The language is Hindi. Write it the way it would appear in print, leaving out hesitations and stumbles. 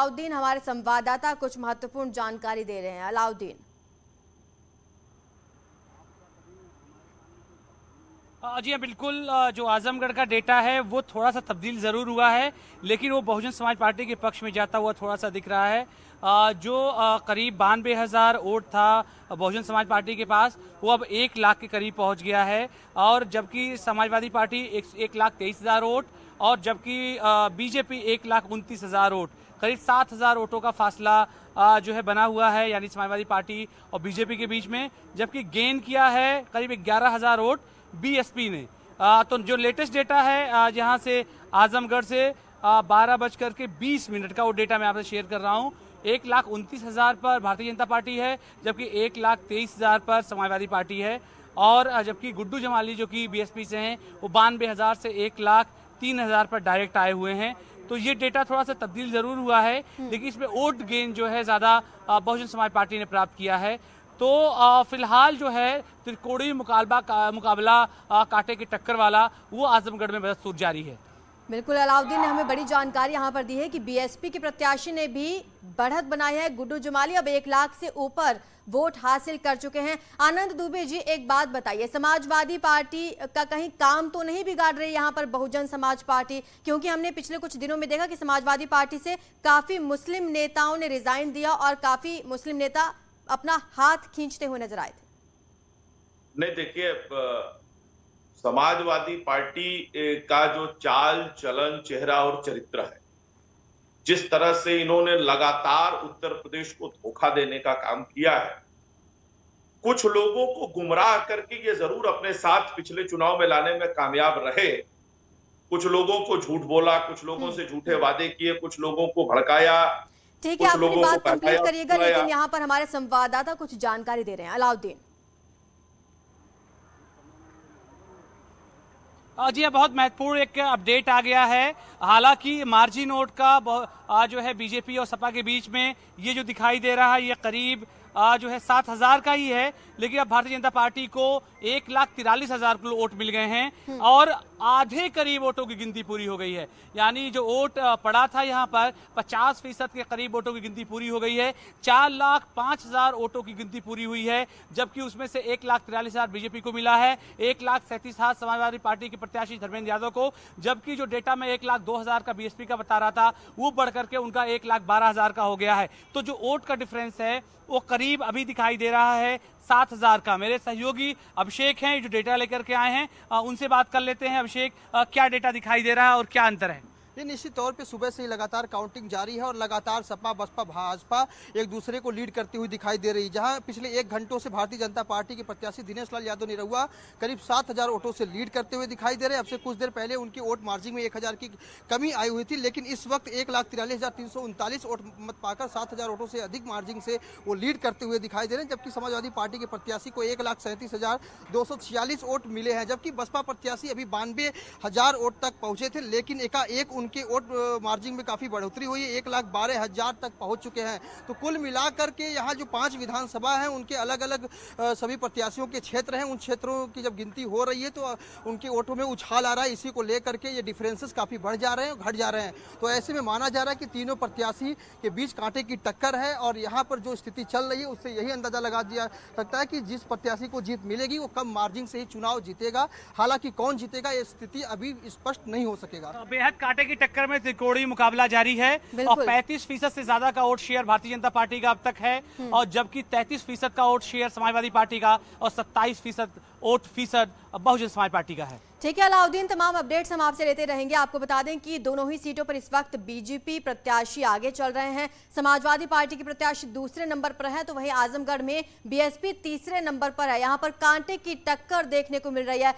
अलाउद्दीन हमारे संवाददाता कुछ महत्वपूर्ण जानकारी दे रहे हैं। अलाउद्दीन। जी हाँ, बिल्कुल। जो आजमगढ़ का डेटा है वो थोड़ा सा तब्दील ज़रूर हुआ है, लेकिन वो बहुजन समाज पार्टी के पक्ष में जाता हुआ थोड़ा सा दिख रहा है। जो करीब 92,000 वोट था बहुजन समाज पार्टी के पास, वो अब 1 लाख के करीब पहुंच गया है। और जबकि समाजवादी पार्टी 1,23,000 वोट, और जबकि बीजेपी 1,29,000 वोट, करीब 7,000 वोटों का फासला जो है बना हुआ है, यानी समाजवादी पार्टी और बीजेपी के बीच में। जबकि गेन किया है करीब 11,000 वोट बीएसपी ने। तो जो लेटेस्ट डेटा है जहां से आजमगढ़ से 12:20 का वो डेटा मैं आपसे शेयर कर रहा हूं। 1,29,000 पर भारतीय जनता पार्टी है, जबकि 1,23,000 पर समाजवादी पार्टी है। और जबकि गुड्डू जमाली जो कि बीएसपी से हैं, वो 92,000 से 1,03,000 पर डायरेक्ट आए हुए हैं। तो ये डेटा थोड़ा सा तब्दील जरूर हुआ है, लेकिन इसमें वोट गेन जो है ज्यादा बहुजन समाज पार्टी ने प्राप्त किया है। तो फिलहाल जो है त्रिकोणीय मुकाबला कांटे की टक्कर वाला वो आजमगढ़ में बदस्तूर जारी है। बिल्कुल, अलाउद्दीन ने हमें बड़ी जानकारी यहाँ पर दी है कि बीएसपी के प्रत्याशी ने भी बढ़त बनाई है। गुड्डू जमाली अब 1 लाख से ऊपर वोट हासिल कर चुके हैं। आनंद दुबे जी, एक बात बताइए, समाजवादी पार्टी का कहीं काम तो नहीं बिगाड़ रही यहाँ पर बहुजन समाज पार्टी? क्योंकि हमने पिछले कुछ दिनों में देखा कि समाजवादी पार्टी से काफी मुस्लिम नेताओं ने रिजाइन दिया और काफी मुस्लिम नेता अपना हाथ खींचते हुए नजर आए थे। नहीं, देखिए, समाजवादी पार्टी का जो चाल चलन, चेहरा और चरित्र है, जिस तरह से इन्होंने लगातार उत्तर प्रदेश को धोखा देने का काम किया है, कुछ लोगों को गुमराह करके ये जरूर अपने साथ पिछले चुनाव में लाने में कामयाब रहे। कुछ लोगों को झूठ बोला, कुछ लोगों से झूठे वादे किए, कुछ लोगों को भड़काया। ठीक है, अपनी बात कंप्लीट करिएगा, लेकिन यहाँ पर हमारे संवाददाता कुछ जानकारी दे रहे हैं। अलाउद्दीन। जी हाँ, बहुत महत्वपूर्ण एक अपडेट आ गया है। हालांकि मार्जिन वोट का जो है बीजेपी और सपा के बीच में ये जो दिखाई दे रहा है, ये करीब जो है 7,000 का ही है, लेकिन अब भारतीय जनता पार्टी को 1,43,000 वोट मिल गए हैं और आधे करीब वोटों की गिनती पूरी हो गई है। यानी जो वोट पड़ा था यहाँ पर 50% के करीब वोटों की गिनती पूरी हो गई है। 4,05,000 वोटों की गिनती पूरी हुई है, जबकि उसमें से 1,43,000 बीजेपी को मिला है, 1,37,000 समाजवादी पार्टी के प्रत्याशी धर्मेंद्र यादव को, जबकि जो डेटा में 1,02,000 का बीएसपी का बता रहा था, वो बढ़कर के उनका 1,12,000 का हो गया है। तो जो वोट का डिफरेंस है वो करीब अभी दिखाई दे रहा है 7,000 का। मेरे सहयोगी अभिषेक हैं जो डेटा लेकर के आए हैं, उनसे बात कर लेते हैं। अभिषेक, क्या डेटा दिखाई दे रहा है और क्या अंतर है? ये निश्चित तौर पे सुबह से ही लगातार काउंटिंग जारी है और लगातार सपा बसपा भाजपा एक दूसरे को लीड करती हुई दिखाई दे रही है। जहां पिछले 1 घंटों से भारतीय जनता पार्टी के प्रत्याशी दिनेश लाल यादव निरहुआ करीब 7,000 वोटों से लीड करते हुए दिखाई दे रहे हैं। अब से कुछ देर पहले उनकी वोट मार्जिन में 1,000 की कमी आई हुई थी, लेकिन इस वक्त 1,43,339 वोट मत पाकर 7,000 वोटों से अधिक मार्जिन से वो लीड करते हुए दिखाई दे रहे हैं। जबकि समाजवादी पार्टी के प्रत्याशी को 1,37,246 वोट मिले हैं, जबकि बसपा प्रत्याशी अभी 92,000 वोट तक पहुंचे थे, लेकिन एकाएक उनके वोट मार्जिन में काफी बढ़ोतरी हुई है, 1,12,000 तक पहुंच चुके हैं। तो कुल मिलाकर के यहाँ जो 5 विधानसभा हैं उनके अलग अलग सभी प्रत्याशियों के क्षेत्र हैं, उन क्षेत्रों की जब गिनती हो रही है तो उनके वोटों में उछाल आ रहा है। इसी को लेकर के ये डिफरेंसेस काफी बढ़ जा रहे हैं, घट जा रहे हैं। तो ऐसे में माना जा रहा है कि तीनों प्रत्याशी के बीच कांटे की टक्कर है और यहाँ पर जो स्थिति चल रही है उससे यही अंदाजा लगा दिया सकता है कि जिस प्रत्याशी को जीत मिलेगी वो कम मार्जिन से ही चुनाव जीतेगा। हालांकि कौन जीतेगा ये स्थिति अभी स्पष्ट नहीं हो सकेगा। तो बेहद कांटे की टक्कर में त्रिकोणीय मुकाबला जारी है और 35% से ज्यादा का vote share Bharatiya Janata party का अब तक है, और जबकि 33% का वोट शेयर समाजवादी पार्टी का और 27% वोट फीसद बहुजन समाज पार्टी का है। ठीक है अलाउद्दीन, तमाम अपडेट्स हम आपसे लेते रहेंगे। आपको बता दें कि दोनों ही सीटों पर इस वक्त बीजेपी प्रत्याशी आगे चल रहे हैं, समाजवादी पार्टी के प्रत्याशी दूसरे नंबर पर है, तो वहीं आजमगढ़ में बीएसपी तीसरे नंबर पर है। यहाँ पर कांटे की टक्कर देखने को मिल रही है।